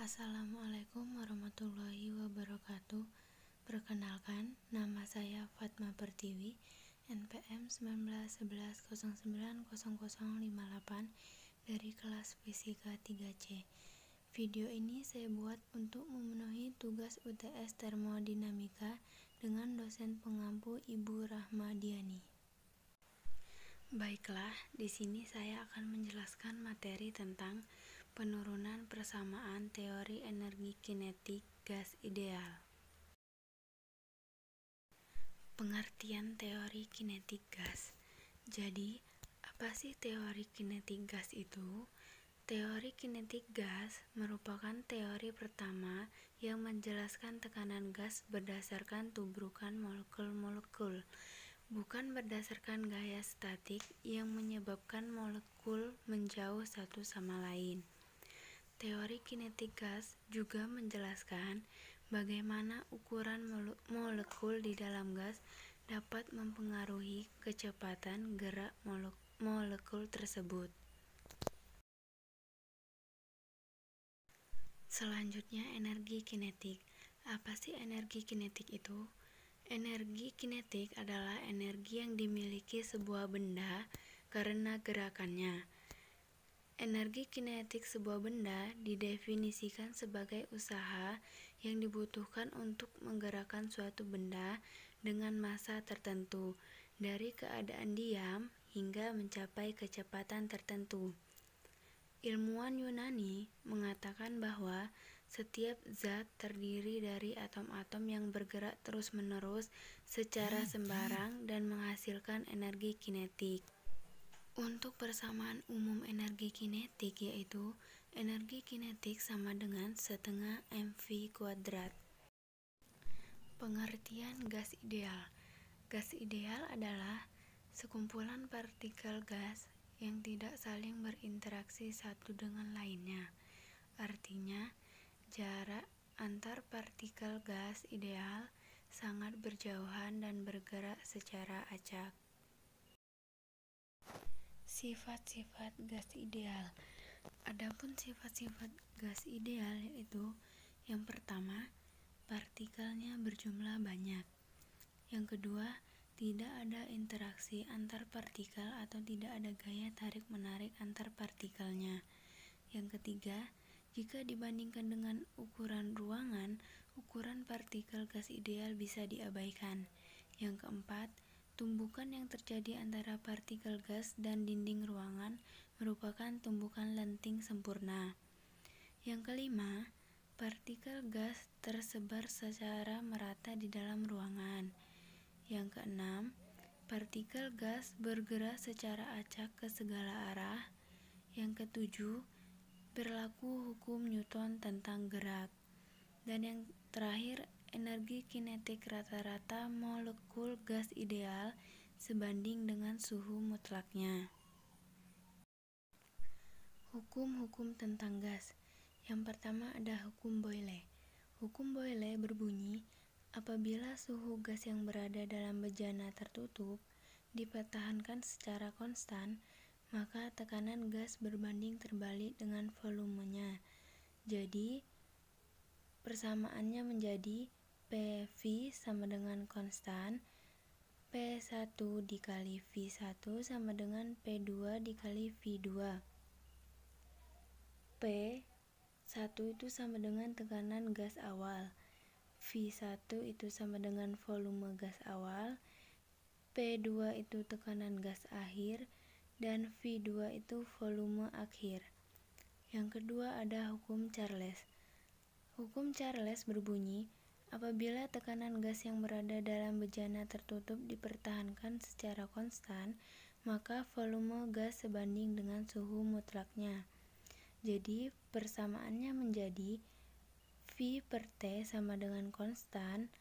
Assalamualaikum warahmatullahi wabarakatuh. Perkenalkan, nama saya Fatma Pertiwi, NPM 1911090058 dari kelas Fisika 3C. Video ini saya buat untuk memenuhi tugas UTS Termodinamika dengan dosen pengampu Ibu Rahmadiani. Baiklah, di sini saya akan menjelaskan materi tentang penurunan persamaan teori energi kinetik gas ideal. Pengertian teori kinetik gas. Jadi, apa sih teori kinetik gas itu? Teori kinetik gas merupakan teori pertama yang menjelaskan tekanan gas berdasarkan tubrukan molekul-molekul, bukan berdasarkan gaya statik yang menyebabkan molekul menjauh satu sama lain. Teori kinetik gas juga menjelaskan bagaimana ukuran molekul di dalam gas dapat mempengaruhi kecepatan gerak molekul tersebut. Selanjutnya, energi kinetik. Apa sih energi kinetik itu? Energi kinetik adalah energi yang dimiliki sebuah benda karena gerakannya. Energi kinetik sebuah benda didefinisikan sebagai usaha yang dibutuhkan untuk menggerakkan suatu benda dengan massa tertentu dari keadaan diam hingga mencapai kecepatan tertentu. Ilmuwan Yunani mengatakan bahwa setiap zat terdiri dari atom-atom yang bergerak terus-menerus secara sembarang dan menghasilkan energi kinetik. Untuk persamaan umum energi kinetik yaitu energi kinetik sama dengan setengah mv². Pengertian gas ideal. Gas ideal adalah sekumpulan partikel gas yang tidak saling berinteraksi satu dengan lainnya. Artinya, jarak antar partikel gas ideal sangat berjauhan dan bergerak secara acak. Sifat-sifat gas ideal. Adapun sifat-sifat gas ideal yaitu yang pertama, partikelnya berjumlah banyak. Yang kedua, tidak ada interaksi antar partikel atau tidak ada gaya tarik-menarik antar partikelnya. Yang ketiga, jika dibandingkan dengan ukuran ruangan, ukuran partikel gas ideal bisa diabaikan. Yang keempat, tumbukan yang terjadi antara partikel gas dan dinding ruangan merupakan tumbukan lenting sempurna. Yang kelima, partikel gas tersebar secara merata di dalam ruangan. Yang keenam, partikel gas bergerak secara acak ke segala arah. Yang ketujuh, berlaku hukum Newton tentang gerak. Dan yang terakhir, energi kinetik rata-rata molekul gas ideal sebanding dengan suhu mutlaknya. Hukum-hukum tentang gas. Yang pertama ada hukum Boyle. Hukum Boyle berbunyi, apabila suhu gas yang berada dalam bejana tertutup dipertahankan secara konstan, maka tekanan gas berbanding terbalik dengan volumenya. Jadi, persamaannya menjadi PV sama dengan konstan, P1 dikali V1 sama dengan P2 dikali V2. P1 itu sama dengan tekanan gas awal, V1 itu sama dengan volume gas awal, P2 itu tekanan gas akhir, dan V2 itu volume akhir. Yang kedua ada hukum Charles. Hukum Charles berbunyi, apabila tekanan gas yang berada dalam bejana tertutup dipertahankan secara konstan, maka volume gas sebanding dengan suhu mutlaknya. Jadi, persamaannya menjadi V per T sama dengan konstan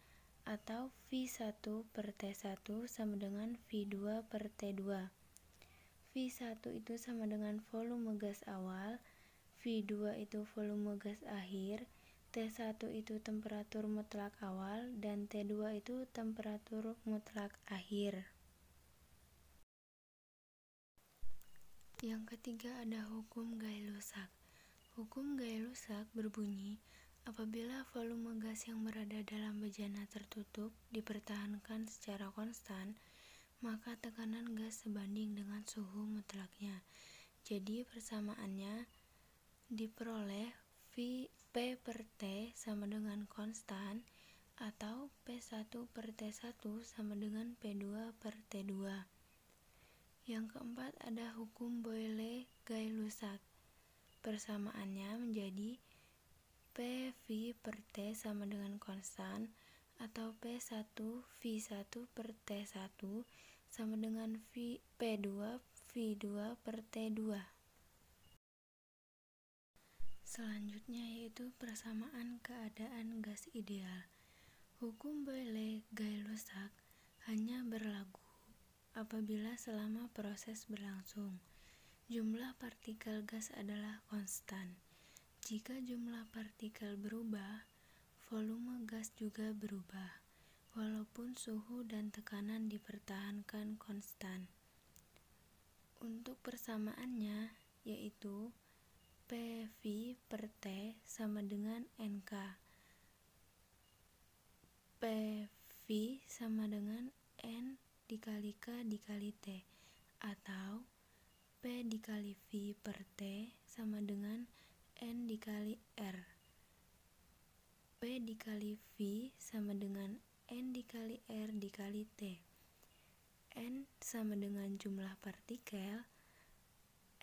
atau V1 per T1 sama dengan V2 per T2. V1 itu sama dengan volume gas awal, V2 itu volume gas akhir, T1 itu temperatur mutlak awal, dan T2 itu temperatur mutlak akhir. Yang ketiga ada hukum Gay-Lussac. Hukum Gay-Lussac berbunyi, apabila volume gas yang berada dalam bejana tertutup dipertahankan secara konstan, maka tekanan gas sebanding dengan suhu mutlaknya. Jadi persamaannya diperoleh P per T sama dengan konstan, atau P1 per T1 sama dengan P2 per T2. Yang keempat ada hukum Boyle-Gay-Lussac. Persamaannya menjadi PV per T sama dengan konstan, atau P1 V1 per T1 sama dengan P2 V2 per T2. Selanjutnya yaitu persamaan keadaan gas ideal. Hukum Boyle-Gay-Lussac hanya berlaku apabila selama proses berlangsung, jumlah partikel gas adalah konstan. Jika jumlah partikel berubah, volume gas juga berubah, walaupun suhu dan tekanan dipertahankan konstan. Untuk persamaannya yaitu PV per T sama dengan NK. PV sama dengan N dikali K dikali T, atau P dikali V per T sama dengan N dikali R. P dikali V sama dengan N dikali R dikali T. N sama dengan jumlah partikel,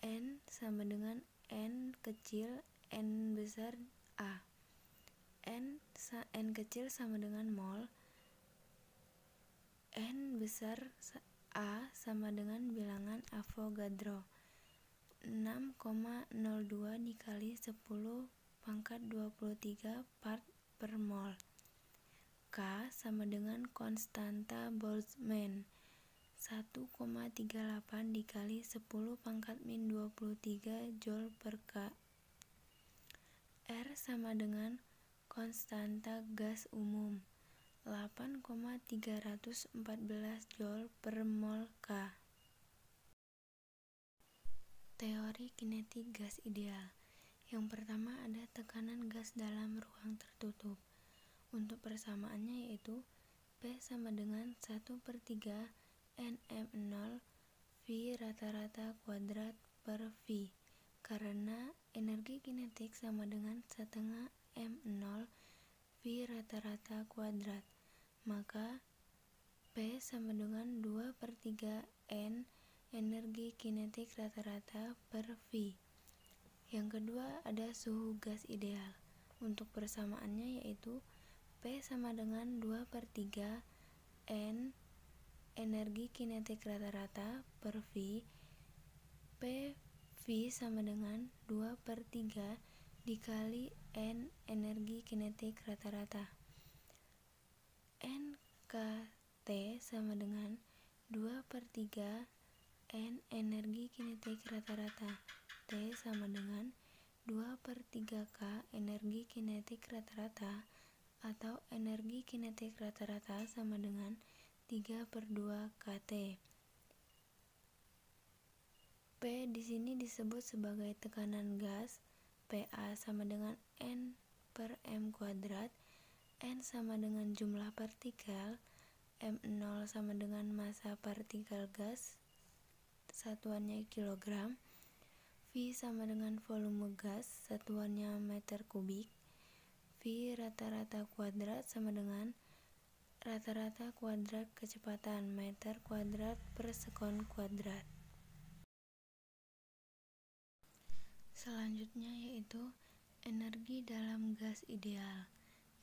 N sama dengan N kecil N besar A. N kecil sama dengan mol, N besar A sama dengan bilangan Avogadro 6,02 dikali 10 pangkat 23 part per mol. K sama dengan konstanta Boltzmann 1,38 dikali 10 pangkat min 23 Joule per K. R sama dengan konstanta gas umum 8,314 Joule per mol K. Teori kinetik gas ideal. Yang pertama ada tekanan gas dalam ruang tertutup. Untuk persamaannya yaitu P sama dengan 1/3 NM0 V rata-rata kuadrat per V, karena energi kinetik sama dengan setengah M0 V rata-rata kuadrat, maka P sama dengan 2/3 N energi kinetik rata-rata per V. Yang kedua ada suhu gas ideal. Untuk persamaannya yaitu P sama dengan 2/3 N energi kinetik rata-rata per V. P V sama dengan 2/3 dikali N energi kinetik rata-rata. NKT sama dengan 2/3 N energi kinetik rata-rata. T sama dengan 2/3 K energi kinetik rata-rata, atau energi kinetik rata-rata sama dengan 3/2 kT. P di sini disebut sebagai tekanan gas. PA sama dengan N per M kuadrat. N sama dengan jumlah partikel. M0 sama dengan massa partikel gas, satuannya kilogram. V sama dengan volume gas, satuannya meter kubik. V rata-rata kuadrat sama dengan rata-rata kuadrat kecepatan meter kuadrat per sekon kuadrat. Selanjutnya yaitu energi dalam gas ideal.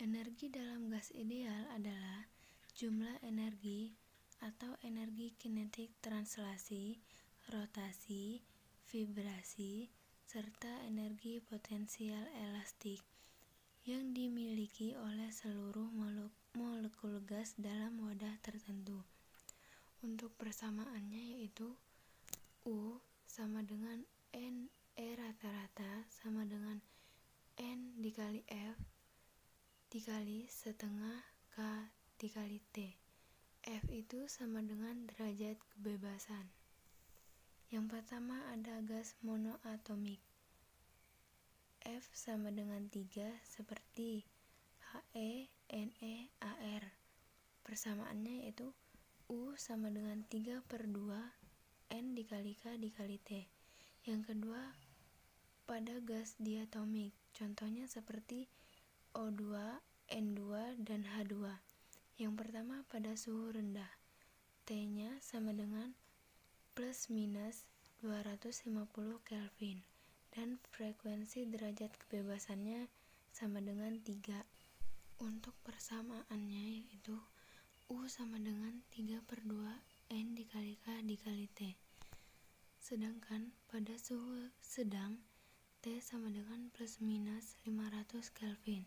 Energi dalam gas ideal adalah jumlah energi atau energi kinetik translasi, rotasi, vibrasi, serta energi potensial elastik yang dimiliki oleh seluruh molekul gas dalam wadah tertentu. Untuk persamaannya yaitu U sama dengan NE rata-rata sama dengan N dikali F dikali setengah K dikali T. F itu sama dengan derajat kebebasan. Yang pertama ada gas monoatomik. F sama dengan 3 seperti He, Ne, Ar. Persamaannya yaitu U sama dengan 3/2 N dikali K dikali T. Yang kedua, pada gas diatomik, contohnya seperti O2, N2, dan H2. Yang pertama pada suhu rendah, T-nya sama dengan plus minus 250 Kelvin, dan frekuensi derajat kebebasannya sama dengan 3. Untuk persamaannya yaitu U sama dengan 3/2 N dikali K dikali T. Sedangkan pada suhu sedang, T sama dengan plus minus 500 Kelvin.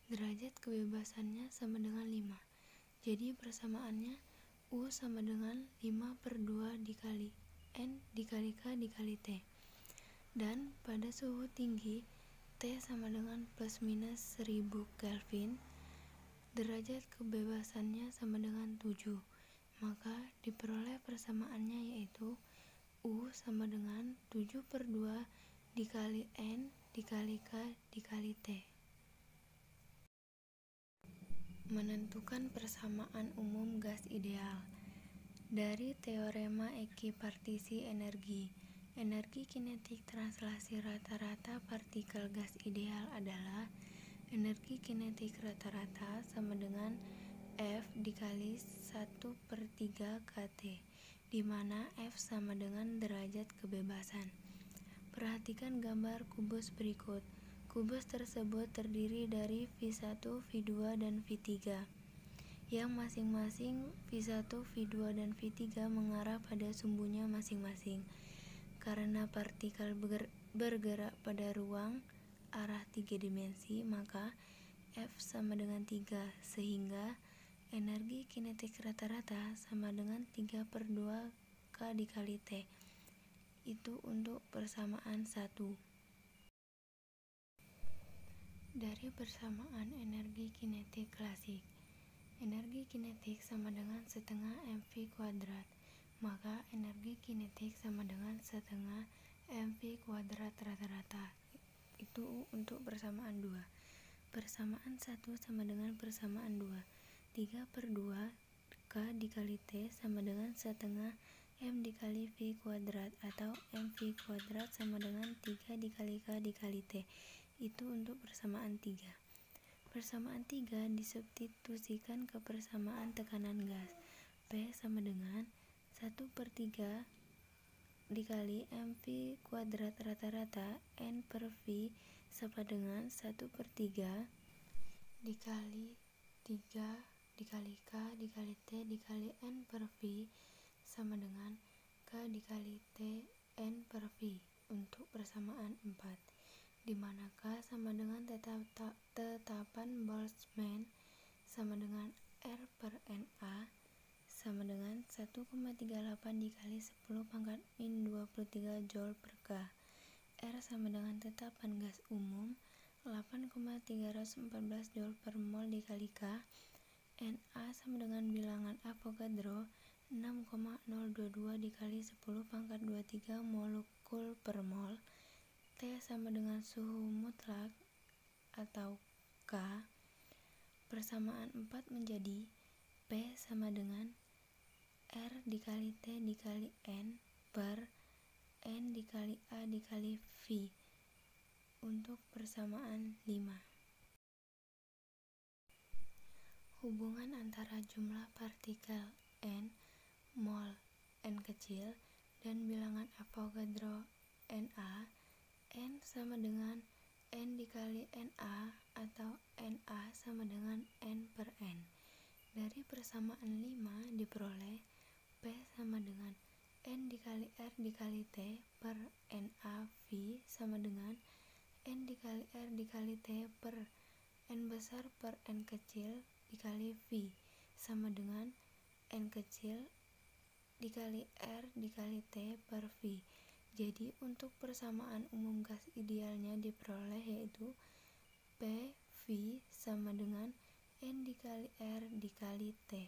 Derajat kebebasannya sama dengan 5. Jadi persamaannya U sama dengan 5/2 dikali N dikali K dikali T. Dan pada suhu tinggi, T sama dengan plus minus 1000 Kelvin, derajat kebebasannya sama dengan 7. Maka diperoleh persamaannya yaitu U sama dengan 7/2 dikali N dikali K dikali T. Menentukan persamaan umum gas ideal. Dari teorema ekipartisi energi, energi kinetik translasi rata-rata partikel gas ideal adalah energi kinetik rata-rata sama dengan F dikali 1/3 kT, di mana F sama dengan derajat kebebasan. Perhatikan gambar kubus berikut. Kubus tersebut terdiri dari V1, V2, dan V3, yang masing-masing V1, V2, dan V3 mengarah pada sumbunya masing-masing. Karena partikel bergerak pada ruang arah 3 dimensi, maka F sama dengan 3, sehingga energi kinetik rata-rata sama dengan 3/2 K dikali T. Itu untuk persamaan 1. Dari persamaan energi kinetik klasik, energi kinetik sama dengan setengah mv², maka energi kinetik sama dengan setengah mv² rata-rata. Itu untuk persamaan 2. Persamaan 1 sama dengan persamaan 2. 3/2 K dikali T sama dengan setengah M dikali V², atau mv² sama dengan 3 dikali K dikali T. Itu untuk persamaan 3. Persamaan 3 disubstitusikan ke persamaan tekanan gas. P sama dengan 1/3 dikali mv² rata-rata N/V sama dengan 1/3 dikali 3 dikali K dikali T dikali N/V sama dengan K dikali T N/V untuk persamaan 4, di mana K sama dengan tetapan Boltzmann sama dengan R/Na sama dengan 1,38 dikali 10⁻⁻23 Joule per K. R sama dengan tetapan gas umum 8,314 Joule per mol dikali K. Na sama dengan bilangan Avogadro 6,022 dikali 10⁻23 molekul per mol. T sama dengan suhu mutlak atau K. Persamaan 4 menjadi P sama dengan R dikali T dikali N per N dikali A dikali V. Untuk persamaan 5, hubungan antara jumlah partikel N, mol N kecil, dan bilangan Avogadro Na. N sama dengan N dikali Na atau Na sama dengan N per N. Dari persamaan 5 diperoleh P sama dengan N dikali R dikali T per NaV sama dengan N dikali R dikali T per N besar per N kecil dikali V sama dengan N kecil dikali R dikali T per V. Jadi untuk persamaan umum gas idealnya diperoleh yaitu PV sama dengan N dikali R dikali T.